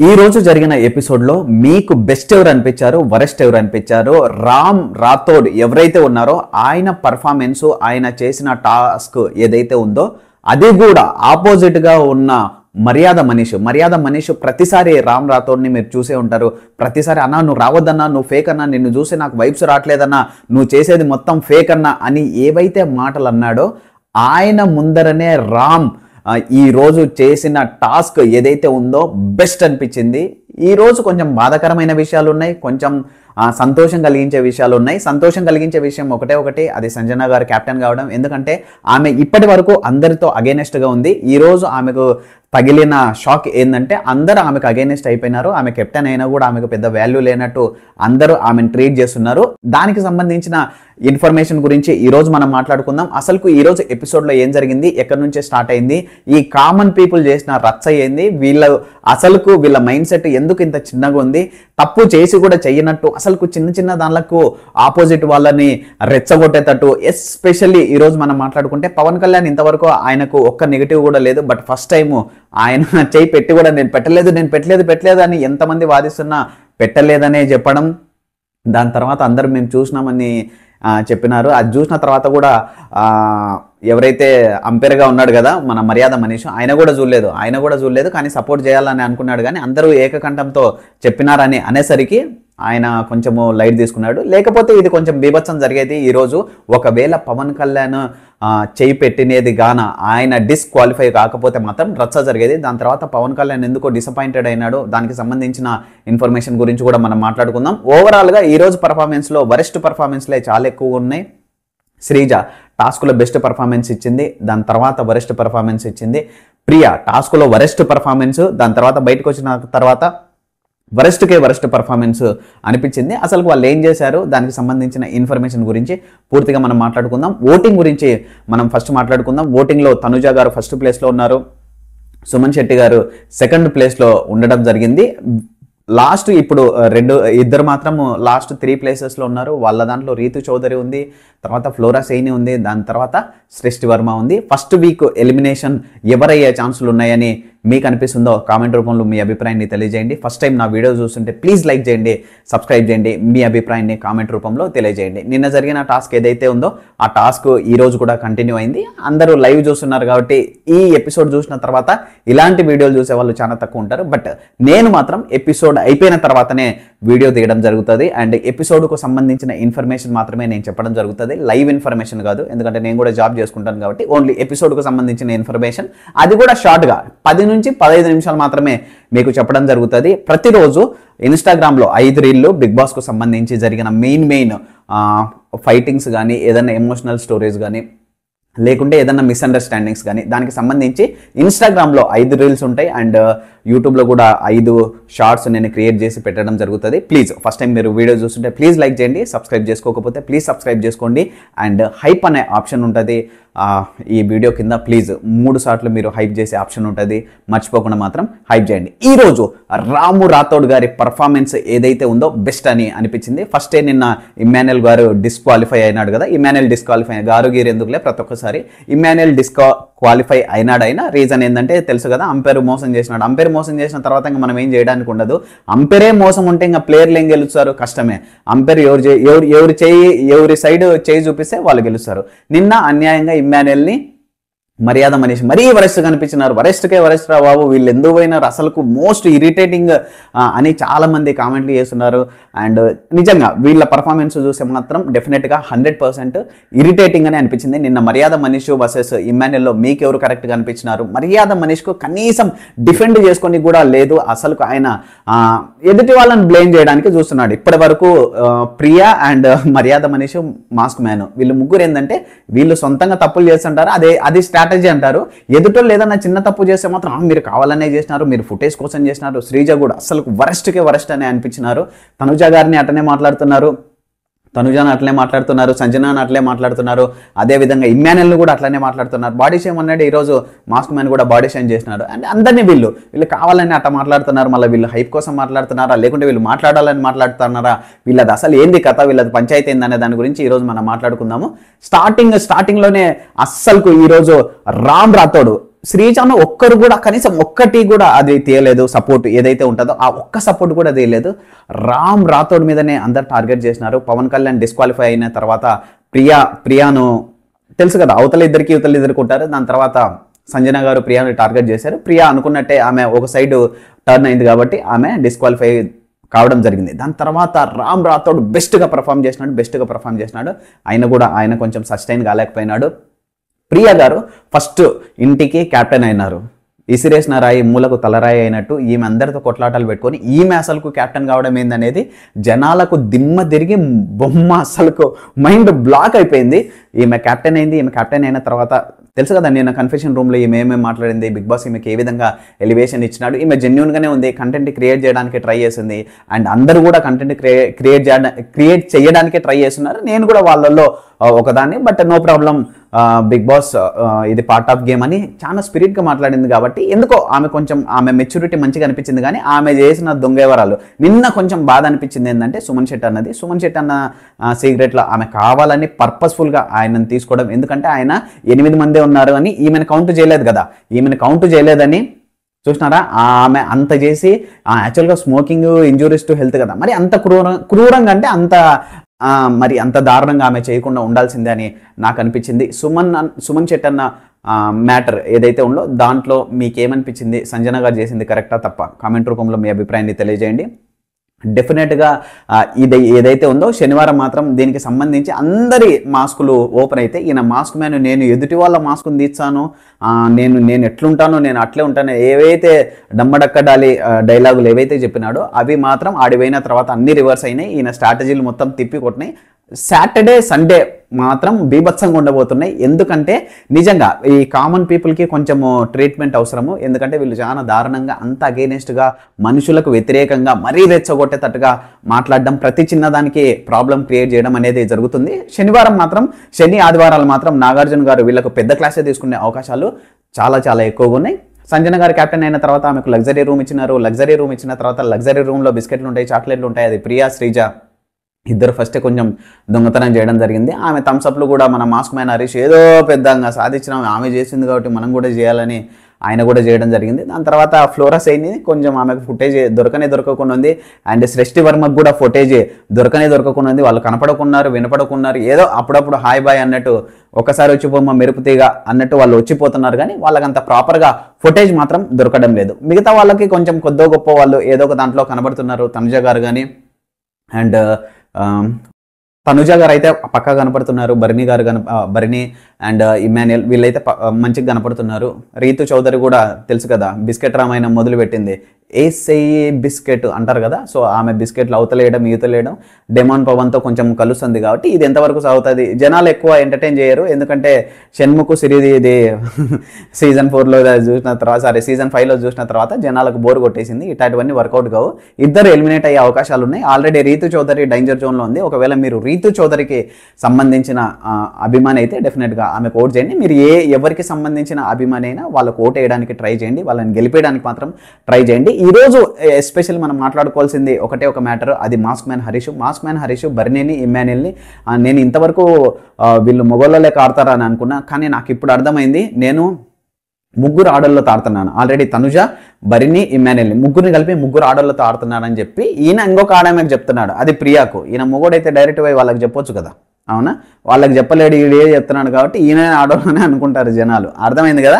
ఈ రోజు జరిగిన ఎపిసోడ్ లో మీకు బెస్ట్ ఎవరు అనిపించారు, వరెస్ట్ ఎవరు అనిపించారు? రామ్ రాథోడ్ ఎవరైతే ఉన్నారో ఆయన పర్ఫార్మెన్స్, ఆయన చేసిన టాస్క్ ఏదైతే ఉందో అది కూడా ఆపోజిట్ గా ఉన్న మర్యాద మనీష్ ప్రతిసారి రామ్ రాథోడ్ని మీరు చూసే ఉంటారు. ప్రతిసారి అన్నా నువ్వు రావద్దన్నా, నువ్వు ఫేక్ అన్నా, నిన్ను చూసి నాకు వైబ్స్ రావట్లేదన్నా, నువ్వు చేసేది మొత్తం ఫేక్ అన్నా అని ఏవైతే మాటలు అన్నాడో ఆయన ముందరనే రామ్ ఈ రోజు చేసిన టాస్క్ ఏదైతే ఉందో బెస్ట్ అనిపించింది. ఈ రోజు కొంచెం బాధాకరమైన విషయాలు ఉన్నాయి, కొంచెం సంతోషం కలిగించే విషయాలు ఉన్నాయి. సంతోషం కలిగించే విషయం ఒకటి, అది సంజన గారు కెప్టెన్ కావడం. ఎందుకంటే ఆమె ఇప్పటి వరకు అందరితో అగైనెస్ట్గా ఉంది. ఈ రోజు ఆమెకు తగిలిన షాక్ ఏంటంటే అందరూ ఆమెకు అగైనెస్ట్ అయిపోయినారు. ఆమె కెప్టెన్ అయినా కూడా ఆమెకు పెద్ద వాల్యూ లేనట్టు అందరూ ఆమెను ట్రీట్ చేస్తున్నారు. దానికి సంబంధించిన ఇన్ఫర్మేషన్ గురించి ఈరోజు మనం మాట్లాడుకుందాం. అసలుకు ఈరోజు ఎపిసోడ్లో ఏం జరిగింది, ఎక్కడి నుంచే స్టార్ట్ అయింది, ఈ కామన్ పీపుల్ చేసిన రచ్చ ఏంది, వీళ్ళ మైండ్ సెట్ ఎందుకు ఇంత చిన్నగా ఉంది, తప్పు చేసి కూడా చెయ్యనట్టు అసలుకు చిన్న దానిలకు ఆపోజిట్ వాళ్ళని రెచ్చగొట్టేటట్టు. ఎస్పెషల్లీ ఈరోజు మనం మాట్లాడుకుంటే పవన్ కళ్యాణ్ ఇంతవరకు ఆయనకు ఒక్క నెగిటివ్ కూడా లేదు. బట్ ఫస్ట్ టైము ఆయన చేయి పెట్టి కూడా నేను పెట్టలేదు అని ఎంతమంది వాదిస్తున్నా పెట్టలేదనే చెప్పడం. దాని తర్వాత అందరూ మేము చూసినామని చెప్పినారు. అది చూసిన తర్వాత కూడా ఎవరైతే అంపైర్గా ఉన్నాడు కదా మన మర్యాద మనీష్, ఆయన కూడా చూడలేదు కానీ సపోర్ట్ చేయాలని అనుకున్నాడు. కానీ అందరూ ఏకకంఠంతో చెప్పినారని అనేసరికి ఆయన కొంచెము లైట్ తీసుకున్నాడు. లేకపోతే ఇది కొంచెం బీభత్సం జరిగేది. ఈరోజు ఒకవేళ పవన్ కళ్యాణ్ చేయి పెట్టినది గాన ఆయన డిస్క్వాలిఫై కాకపోతే మాత్రం రచ్చ జరిగేది. దాని తర్వాత పవన్ కళ్యాణ్ ఎందుకో డిసప్పాయింటెడ్ అయినాడు, దానికి సంబంధించిన ఇన్ఫర్మేషన్ గురించి కూడా మనం మాట్లాడుకుందాం. ఓవరాల్గా ఈరోజు పర్ఫార్మెన్స్లో వరెస్ట్ పర్ఫార్మెన్స్లే చాలా ఎక్కువ ఉన్నాయి. శ్రీజ టాస్క్లో బెస్ట్ పర్ఫార్మెన్స్ ఇచ్చింది, దాని తర్వాత వరెస్ట్ పర్ఫార్మెన్స్ ఇచ్చింది. ప్రియా టాస్క్లో వరెస్ట్ పర్ఫార్మెన్స్, దాని తర్వాత బయటకు వచ్చిన తర్వాత వరెస్ట్ పర్ఫార్మెన్స్ అనిపించింది. అసలు వాళ్ళు ఏం చేశారు, దానికి సంబంధించిన ఇన్ఫర్మేషన్ గురించి పూర్తిగా మనం మాట్లాడుకుందాం. ఓటింగ్ గురించి మనం ఫస్ట్ మాట్లాడుకుందాం. ఓటింగ్లో తనుజ గారు ఫస్ట్ ప్లేస్లో ఉన్నారు, సుమన్ శెట్టి గారు సెకండ్ ప్లేస్లో ఉండడం జరిగింది. లాస్ట్ ఇప్పుడు ఇద్దరు మాత్రం లాస్ట్ 3 ప్లేసెస్లో ఉన్నారు. వాళ్ళ దాంట్లో రీతు చౌదరి ఉంది, తర్వాత ఫ్లోరా సైని ఉంది, దాని తర్వాత సృష్టి వర్మ ఉంది. ఫస్ట్ వీక్ ఎలిమినేషన్ ఎవరయ్యే ఛాన్సులు ఉన్నాయని మీకు అనిపిస్తుందో కామెంట్ రూపంలో మీ అభిప్రాయాన్ని తెలియజేయండి. ఫస్ట్ టైం నా వీడియో చూస్తుంటే ప్లీజ్ లైక్ చేయండి, సబ్స్క్రైబ్ చేయండి, మీ అభిప్రాయాన్ని కామెంట్ రూపంలో తెలియజేయండి. నిన్న జరిగిన టాస్క్ ఏదైతే ఉందో ఆ టాస్క్ ఈ రోజు కూడా కంటిన్యూ అయింది. అందరూ లైవ్ చూస్తున్నారు కాబట్టి ఈ ఎపిసోడ్ చూసిన తర్వాత ఇలాంటి వీడియోలు చూసే వాళ్ళు చాలా తక్కువ ఉంటారు. బట్ నేను మాత్రం ఎపిసోడ్ అయిపోయిన తర్వాతనే వీడియో తీయడం జరుగుతుంది. అండ్ ఎపిసోడ్కు సంబంధించిన ఇన్ఫర్మేషన్ మాత్రమే నేను చెప్పడం జరుగుతుంది, లైవ్ ఇన్ఫర్మేషన్ కాదు. ఎందుకంటే నేను కూడా జాబ్ చేసుకుంటాను కాబట్టి ఓన్లీ ఎపిసోడ్కు సంబంధించిన ఇన్ఫర్మేషన్, అది కూడా షార్ట్గా 10 నుంచి 15 నిమిషాలు మాత్రమే మీకు చెప్పడం జరుగుతుంది. ప్రతిరోజు ఇన్స్టాగ్రామ్లో 5 రీళ్ళు బిగ్ బాస్కు సంబంధించి జరిగిన మెయిన్ ఫైటింగ్స్ కానీ, ఏదైనా ఎమోషనల్ స్టోరీస్ కానీ, లేకుంటే ఏదైనా మిస్అండర్స్టాండింగ్స్ కానీ దానికి సంబంధించి ఇన్స్టాగ్రామ్లో 5 రీల్స్ ఉంటాయి. అండ్ యూట్యూబ్లో కూడా 5 షార్ట్స్ నేను క్రియేట్ చేసి పెట్టడం జరుగుతుంది. ప్లీజ్ ఫస్ట్ టైం మీరు వీడియో చూస్తుంటే ప్లీజ్ లైక్ చేయండి, సబ్స్క్రైబ్ చేసుకోకపోతే ప్లీజ్ సబ్స్క్రైబ్ చేసుకోండి. అండ్ హైప్ అనే ఆప్షన్ ఉంటుంది ఈ వీడియో కింద, ప్లీజ్ 3 సార్లు మీరు హైప్ చేసే ఆప్షన్ ఉంటుంది, మర్చిపోకుండా మాత్రం హైప్ చేయండి. ఈరోజు రాము రాథోడ్ గారి పర్ఫార్మెన్స్ ఏదైతే ఉందో బెస్ట్ అని అనిపించింది. ఫస్టే నిన్న ఇమ్మాన్యుయల్ గారు డిస్క్వాలిఫై అయినాడు కదా, ఇమ్మాన్యుయల్ డిస్క్వాలిఫై గారు గీరు ఎందుకులే ప్రతి ఒక్కసారి ఇమ్మాన్యుయల్ డిస్క్వాలిఫై అయినాడైనా రీజన్ ఏంటంటే తెలుసు కదా, అంపైర్ మోసం చేసినాడు. అంపైర్ మోసం చేసిన తర్వాత ఇంకా మనం ఏం చేయడానికి ఉండదు. అంపైరే మోసం ఉంటే ఇంకా ప్లేయర్లు ఏం గెలుస్తారు, కష్టమే. అంపైర్ ఎవరి సైడ్ చేయి చూపిస్తే వాళ్ళు గెలుస్తారు. నిన్న అన్యాయంగా ఇమ్మాన్యుయల్ని మర్యాద మనీష్ మరీ వరెస్ట్ కనిపించినారు. వరెస్ట్కే వరెస్ట్ రా బాబు, వీళ్ళు ఎందుకు పోయినారు, అసలుకు మోస్ట్ ఇరిటేటింగ్ అని చాలా మంది కామెంట్లు చేస్తున్నారు. అండ్ నిజంగా వీళ్ళ పర్ఫార్మెన్స్ చూస్తే మాత్రం డెఫినెట్గా 100% ఇరిటేటింగ్ అని అనిపించింది. నిన్న మర్యాద మనీష్ వర్సెస్ ఇమ్మాన్యుయల్లో మీకెవరు కరెక్ట్గా అనిపించినారు? మర్యాద మనీష్కు కనీసం డిఫెండ్ చేసుకొని కూడా లేదు. అసలుకు ఆయన ఎదుటి వాళ్ళని బ్లేమ్ చేయడానికి చూస్తున్నాడు. ఇప్పటి వరకు ప్రియా అండ్ మర్యాద మనీష్ మాస్క్ మ్యాన్ వీళ్ళు ముగ్గురు ఏంటంటే వీళ్ళు సొంతంగా తప్పులు చేస్తుంటారు, అది స్ట్రాటజీ అంటారు. ఎదుటోళ్ళు ఏదన్నా చిన్న తప్పు చేస్తే మాత్రం మీరు కావాలనే చేసినారు, మీరు ఫుటేజ్ కోసం చేసినారు. శ్రీజ కూడా అసలు వరెస్ట్ అనే అనిపించినారు. తనుజ గారిని అట్లనే మాట్లాడుతున్నారు, తనుజాను అట్లనే మాట్లాడుతున్నారు, సంజనాను అట్లే మాట్లాడుతున్నారు, అదేవిధంగా ఇమ్మాన్యుయల్ని కూడా అట్లనే మాట్లాడుతున్నారు. బాడీ షేమ్ అన్నాడు ఈరోజు మాస్క్ మ్యాన్ కూడా బాడీ షేమ్ చేసినాడు. అండ్ అందరినీ వీళ్ళు కావాలని అట్లా మాట్లాడుతున్నారు. మళ్ళీ వీళ్ళు హైప్ కోసం మాట్లాడుతున్నారా, లేకుంటే వీళ్ళు మాట్లాడాలని మాట్లాడుతున్నారా, వీళ్ళది అసలు ఏంది కథ, వీళ్ళది పంచాయతీ ఏందనే దాని గురించి ఈరోజు మనం మాట్లాడుకుందాము. స్టార్టింగ్లోనే అస్సలుకు ఈరోజు రామ్ రాథోడ్ శ్రీజాను ఒక్కరు కూడా కనీసం ఒక్కటి కూడా అది తీయలేదు, సపోర్ట్ ఏదైతే ఉంటుందో ఆ ఒక్క సపోర్ట్ కూడా తీయలేదు. రామ్ రాథోడ్ మీదనే అందరు టార్గెట్ చేసినారు. పవన్ కళ్యాణ్ డిస్క్వాలిఫై అయిన తర్వాత ప్రియాను తెలుసు కదా, అవతల ఇద్దరికి ఉంటారు. దాని తర్వాత సంజన గారు ప్రియాని టార్గెట్ చేశారు. ప్రియా అనుకున్నట్టే ఆమె ఒక సైడ్ టర్న్ అయింది కాబట్టి ఆమె డిస్క్వాలిఫై కావడం జరిగింది. దాని తర్వాత రామ్ రాథోడ్ బెస్ట్గా పర్ఫామ్ చేసినాడు. ఆయన కొంచెం సస్టైన్ కాలేకపోయినాడు. ప్రియా గారు ఫస్ట్ ఇంటికి కెప్టెన్ అయినారు. ఇసిరేసిన రాయి మూలకు తలరాయి అయినట్టు ఈమె అందరితో కొట్లాటాలు పెట్టుకొని ఈమె అసలుకు కెప్టెన్ కావడం ఏందనేది జనాలకు దిమ్మ తిరిగి బొమ్మ అసలుకు మైండ్ బ్లాక్ అయిపోయింది. ఈమె కెప్టెన్ అయిన తర్వాత తెలుసు కదా, నేను కన్ఫెషన్ రూమ్లో ఈమె ఏమేమి మాట్లాడింది, బిగ్ బాస్ ఈమెకి ఏ విధంగా ఎలివేషన్ ఇచ్చినాడు. ఈమె జెన్యూన్గానే ఉంది, కంటెంట్ క్రియేట్ చేయడానికి ట్రై చేసింది. అండ్ అందరూ కూడా కంటెంట్ క్రియేట్ చేయడానికి ట్రై చేస్తున్నారు. నేను కూడా వాళ్ళల్లో ఒకదాన్ని. But no problem, Bigg Boss ఇది పార్ట్ ఆఫ్ గేమ్ అని చాలా స్పిరిట్గా మాట్లాడింది కాబట్టి ఎందుకో ఆమె మెచ్యూరిటీ మంచిగా అనిపించింది. కానీ ఆమె చేసిన దొంగేవరాలు నిన్న కొంచెం బాధ అనిపించింది. ఏంటంటే సుమన్ శెట్టి అన్న సీక్రెట్లో ఆమె కావాలని పర్పస్ఫుల్గా ఆయనను తీసుకోవడం. ఎందుకంటే ఆయన 8 మందే ఉన్నారు అని ఈమెను కౌంట్ చేయలేదు కదా, ఈమెను కౌంట్ చేయలేదని చూసినారా. ఆమె అంత చేసి యాక్చువల్గా స్మోకింగ్ ఇంజూరీస్ టు హెల్త్ కదా, మరి అంత క్రూరంగా అంటే మరి అంత దారుణంగా ఆమె చేయకుండా ఉండాల్సిందే అని నాకు అనిపించింది. సుమన్ శెట్టి అన్న మ్యాటర్ ఏదైతే ఉందో దాంట్లో మీకేమనిపించింది? సంజన గారు చేసింది కరెక్టా తప్ప? కామెంట్ రూపంలో మీ అభిప్రాయాన్ని తెలియజేయండి. డెఫినెట్గా ఇది ఏదైతే ఉందో శనివారం మాత్రం దీనికి సంబంధించి అందరి మాస్కులు ఓపెన్ అయితే ఈయన మాస్క్ మ్యాన్ నేను ఎదుటి వాళ్ళ మాస్కుని తీస్తాను, నేను ఎట్లుంటానో నేను అట్లే ఉంటాను, ఏవైతే డమ్మడక్కడాలి డైలాగులు ఏవైతే చెప్పినాడో అవి మాత్రం ఆడిపోయిన తర్వాత అన్ని రివర్స్ అయినాయి. ఈయన స్ట్రాటజీలు మొత్తం తిప్పి కొట్టినాయి. సాటర్డే సండే మాత్రం బీభత్సంగా ఉండబోతున్నాయి. ఎందుకంటే నిజంగా ఈ కామన్ పీపుల్కి కొంచెము ట్రీట్మెంట్ అవసరము. ఎందుకంటే వీళ్ళు చాలా దారుణంగా అంత అగెయినెస్ట్గా మనుషులకు వ్యతిరేకంగా మరీ రెచ్చగొట్టేటట్టుగా మాట్లాడడం, ప్రతి చిన్నదానికి ప్రాబ్లం క్రియేట్ చేయడం అనేది జరుగుతుంది. శని ఆదివారాలు మాత్రం నాగార్జున గారు వీళ్ళకు పెద్ద క్లాసే తీసుకునే అవకాశాలు చాలా చాలా ఎక్కువగా ఉన్నాయి. సంజన గారు కెప్టెన్ అయిన తర్వాత ఆమెకు లగ్జరీ రూమ్ ఇచ్చినారు. లగ్జరీ రూమ్ ఇచ్చిన తర్వాత లగ్జరీ రూమ్లో బిస్కెట్లు ఉంటాయి, చాక్లెట్లు ఉంటాయి. అది ప్రియా శ్రీజ ఇద్దరు ఫస్టే కొంచెం దొంగతనం చేయడం జరిగింది. ఆమె థమ్స్అప్లు కూడా మన మాస్క్ మ్యాన్ హరీష్ ఏదో పెద్దగా సాధించిన ఆమె చేసింది కాబట్టి మనం కూడా చేయాలని ఆయన కూడా చేయడం జరిగింది. దాని తర్వాత ఫ్లోరస్ అయింది, కొంచెం ఆమెకు ఫుటేజ్ దొరకకుండా ఉంది. అండ్ సృష్టి వర్మకు కూడా ఫుటేజ్ దొరకకుండా ఉంది. వాళ్ళు కనపడకున్నారు, వినపడకున్నారు, ఏదో అప్పుడప్పుడు హాయ్ బాయ్ అన్నట్టు ఒకసారి వచ్చిపోమ్మ మెరుపుతీగా అన్నట్టు వాళ్ళు వచ్చిపోతున్నారు. కానీ వాళ్ళకంత ప్రాపర్గా ఫుటేజ్ మాత్రం దొరకడం లేదు. మిగతా వాళ్ళకి కొంచెం కొద్దో గొప్ప వాళ్ళు ఏదో ఒక దాంట్లో కనబడుతున్నారు. తనుజ గారు కానీ అండ్ తనుజ గారు అయితే పక్కా కనపడుతున్నారు. బర్నీ అండ్ ఇమాన్యుయల్ వీళ్ళైతే మంచిగా కనపడుతున్నారు. రీతు చౌదరి కూడా తెలుసు కదా, బిస్కెట్ రామాయణం మొదలు పెట్టింది. ఏసయ్యి బిస్కెట్ అంటారు కదా, సో ఆమె బిస్కెట్లు అవతలేయడం ఈతలేయడం డెమాన్ పవన్తో కొంచెం కలుస్తుంది కాబట్టి ఇది ఎంతవరకు సాగుతుంది. జనాలు ఎక్కువ ఎంటర్టైన్ చేయరు. ఎందుకంటే షణ్ముఖ్ సిరీది ఇది సీజన్ 4లో చూసిన తర్వాత సీజన్ 5లో చూసిన తర్వాత జనాలకు బోర్ కొట్టేసింది. ఇట్లాంటివన్నీ వర్కౌట్ కావు. ఇద్దరు ఎలిమినేట్ అయ్యే అవకాశాలు ఉన్నాయి. ఆల్రెడీ రీతు చౌదరి డేంజర్ జోన్లో ఉంది. ఒకవేళ మీరు రీతు చౌదరికి సంబంధించిన అభిమాని అయితే డెఫినెట్గా ఆమెకు ఓట్ చేయండి. మీరు ఎవరికి సంబంధించిన అభిమాని అయినా వాళ్ళకు ఓట్ వేయడానికి ట్రై చేయండి, వాళ్ళని గెలిపేయడానికి మాత్రం ట్రై చేయండి. ఈరోజు ఎస్పెషల్ మనం మాట్లాడుకోవాల్సింది ఒక మ్యాటర్, అది మాస్క్ మ్యాన్ హరీష్ బర్నీని ఇమాన్యుయల్ని నేను ఇంతవరకు వీళ్ళు మొగోళ్ళ లేక ఆడతారని అనుకున్నా. కానీ నాకు ఇప్పుడు అర్థమైంది, నేను ముగ్గురు ఆడోళ్ళతో ఆడుతున్నాను. ఆల్రెడీ తనుజ, బర్నీ, ఇమాన్యుయల్ని ముగ్గురిని కలిపి ముగ్గురు ఆడోళ్ళతో ఆడుతున్నాడని చెప్పి ఈయన ఇంకొక ఆడమే చెప్తున్నాడు. అది ప్రియాకు. ఈయన మొగోడైతే డైరెక్ట్ పోయి వాళ్ళకి చెప్పొచ్చు కదా, అవునా? వాళ్ళకి చెప్పలేడు, ఈడే చెప్తున్నాడు కాబట్టి ఈయన ఆడోళ్ళనే అనుకుంటారు జనాలు. అర్థమైంది కదా.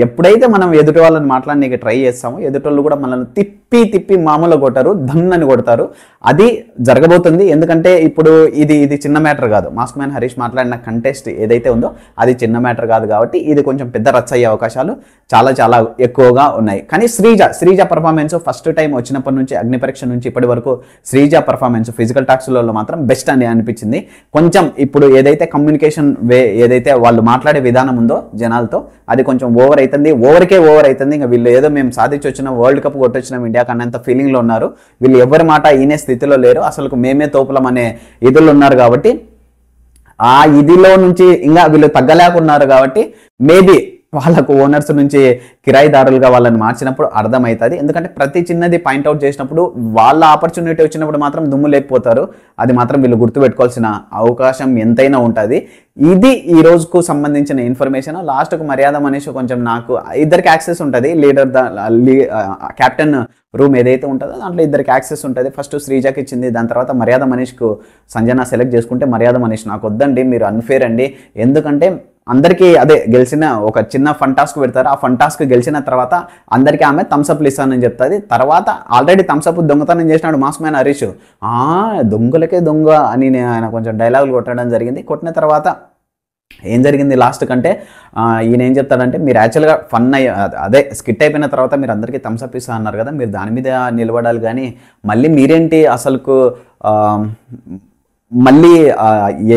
ఎప్పుడైతే మనం ఎదుటి వాళ్ళని మాట్లాడడానికి ట్రై చేస్తామో ఎదుటి కూడా మనల్ని తిప్పి మామూలుగా కొట్టారు, ధన్నని కొడతారు. అది జరగబోతుంది. ఎందుకంటే ఇప్పుడు ఇది చిన్న మ్యాటర్ కాదు. మాస్క్ మ్యాన్ హరీష్ మాట్లాడిన కంటెస్ట్ ఏదైతే ఉందో అది చిన్న మ్యాటర్ కాదు కాబట్టి ఇది కొంచెం పెద్ద రచ్చ అయ్యే అవకాశాలు చాలా చాలా ఎక్కువగా ఉన్నాయి. కానీ శ్రీజ పర్ఫార్మెన్స్ ఫస్ట్ టైం వచ్చినప్పటి నుంచి అగ్ని పరీక్ష నుంచి ఇప్పటి వరకు శ్రీజ పర్ఫార్మెన్స్ ఫిజికల్ టాక్స్లలో మాత్రం బెస్ట్ అని అనిపించింది. కొంచెం ఇప్పుడు ఏదైతే కమ్యూనికేషన్ వే ఏదైతే వాళ్ళు మాట్లాడే విధానం ఉందో జనాలతో అది కొంచెం ఓవర్ అవుతుంది. ఓవర్ అవుతుంది. ఇంకా వీళ్ళు ఏదో మేము సాధించి వచ్చిన వరల్డ్ కప్ కొట్టొచ్చినాం ఇండియా కన్నంత ఫీలింగ్లో ఉన్నారు. వీళ్ళు ఎవరి మాట ఈయనే స్థితిలో లేరు. అసలు మేమే తోపులం అనే ఇదిలో ఉన్నారు కాబట్టి ఆ ఇదిలో నుంచి ఇంకా వీళ్ళు తగ్గలేకున్నారు కాబట్టి మేబీ వాళ్ళకు ఓనర్స్ నుంచి కిరాయిదారులుగా వాళ్ళని మార్చినప్పుడు అర్థమవుతుంది. ఎందుకంటే ప్రతి చిన్నది పాయింట్అవుట్ చేసినప్పుడు వాళ్ళ ఆపర్చునిటీ వచ్చినప్పుడు మాత్రం దుమ్ము లేకపోతారు. అది మాత్రం వీళ్ళు గుర్తుపెట్టుకోవాల్సిన అవకాశం ఎంతైనా ఉంటుంది. ఇది ఈ రోజుకు సంబంధించిన ఇన్ఫర్మేషన్. లాస్ట్కు మర్యాద మనీష్ కొంచెం నాకు ఇద్దరికి యాక్సెస్ ఉంటుంది. లీడర్ క్యాప్టెన్ రూమ్ ఏదైతే ఉంటుందో దాంట్లో ఇద్దరికి యాక్సెస్ ఉంటుంది. ఫస్ట్ శ్రీజాకి ఇచ్చింది, దాని తర్వాత మర్యాద మనీష్కు సంజన సెలెక్ట్ చేసుకుంటే మర్యాద మనీష్ నాకు వద్దండి, మీరు అన్ఫేర్ అండి. ఎందుకంటే అందరికీ అదే గెలిచిన ఒక చిన్న ఫన్ టాస్క్ పెడతారు. ఆ ఫన్ టాస్క్ గెలిచిన తర్వాత అందరికీ ఆమె థమ్స్అప్ ఇస్తానని చెప్తుంది. తర్వాత ఆల్రెడీ థమ్స్అప్ దొంగతనం చేసినాడు మాస్ మ్యాన్ హరీష్. దొంగలకే దొంగ అని ఆయన కొంచెం డైలాగులు కొట్టడం జరిగింది. కొట్టిన తర్వాత ఏం జరిగింది లాస్ట్ కంటే ఈయన ఏం చెప్తాడంటే, మీరు యాక్చువల్గా ఫన్ అదే స్కిట్ అయిపోయిన తర్వాత మీరు అందరికీ థమ్స్అప్ ఇస్తా అన్నారు కదా, మీరు దాని మీద నిలబడాలి కానీ మళ్ళీ మీరేంటి అసలుకు మళ్ళీ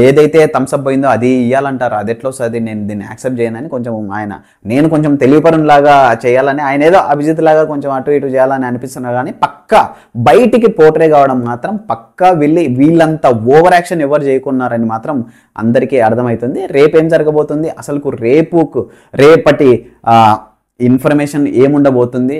ఏదైతే థమ్స్అప్ పోయిందో అది ఇవ్వాలంటారు, అది ఎట్లా వస్తుంది, నేను దీన్ని యాక్సెప్ట్ చేయనని కొంచెం ఆయన నేను కొంచెం తెలివిపరులాగా చేయాలని ఆయన ఏదో అభిజిత్ లాగా కొంచెం అటు ఇటు చేయాలని అనిపిస్తున్నారు. కానీ పక్కా బయటికి పోర్ట్రే కావడం మాత్రం పక్కా వీళ్ళంతా ఓవర్ యాక్షన్ ఎవరు చేయకున్నారని మాత్రం అందరికీ అర్థమవుతుంది. రేపు ఏం జరగబోతుంది, అసలుకు రేపటి ఇన్ఫర్మేషన్ ఏముండబోతుంది,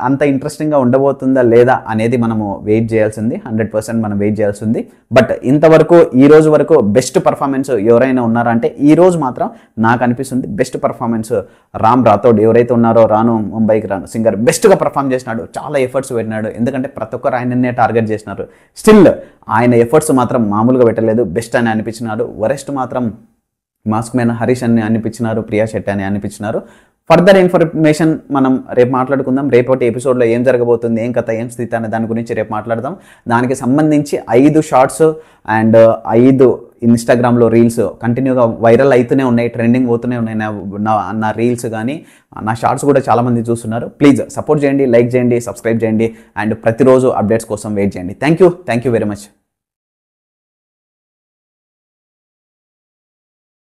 అంత ఇంట్రెస్టింగ్గా ఉండబోతుందా లేదా అనేది మనము వెయిట్ చేయాల్సింది, 100% మనం వెయిట్ చేయాల్సింది. బట్ ఇంతవరకు ఈ రోజు వరకు బెస్ట్ పర్ఫార్మెన్స్ ఎవరైనా ఉన్నారా అంటే ఈ రోజు మాత్రం నాకు అనిపిస్తుంది బెస్ట్ పర్ఫార్మెన్స్ రామ్ రాథోడ్ ఎవరైతే ఉన్నారో, రాను ముంబైకి రాను సింగర్ బెస్ట్గా పర్ఫామ్ చేసినాడు, చాలా ఎఫర్ట్స్ పెట్టినాడు. ఎందుకంటే ప్రతి ఒక్కరు ఆయననే టార్గెట్ చేసినారు. స్టిల్ ఆయన ఎఫర్ట్స్ మాత్రం మామూలుగా పెట్టలేదు, బెస్ట్ అని అనిపించినాడు. వరెస్ట్ మాత్రం మాస్క్ మ్యాన్ హరీష్ అని అనిపించినారు, ప్రియా శెట్టి అని అనిపించినారు. ఫర్దర్ ఇన్ఫర్మేషన్ మనం రేపు మాట్లాడుకుందాం. రేపటి ఎపిసోడ్లో ఏం జరగబోతుంది, ఏం కథ, ఏం స్థితి అనే దాని గురించి రేపు మాట్లాడదాం. దానికి సంబంధించి 5 షార్ట్స్ అండ్ 5 ఇన్స్టాగ్రామ్లో రీల్స్ కంటిన్యూగా వైరల్ అవుతూనే ఉన్నాయి, ట్రెండింగ్ అవుతూనే ఉన్నాయి. నా రీల్స్ కానీ నా షార్ట్స్ కూడా చాలామంది చూస్తున్నారు. ప్లీజ్ సపోర్ట్ చేయండి, లైక్ చేయండి, సబ్స్క్రైబ్ చేయండి అండ్ ప్రతిరోజు అప్డేట్స్ కోసం వెయిట్ చేయండి. Thank you very much.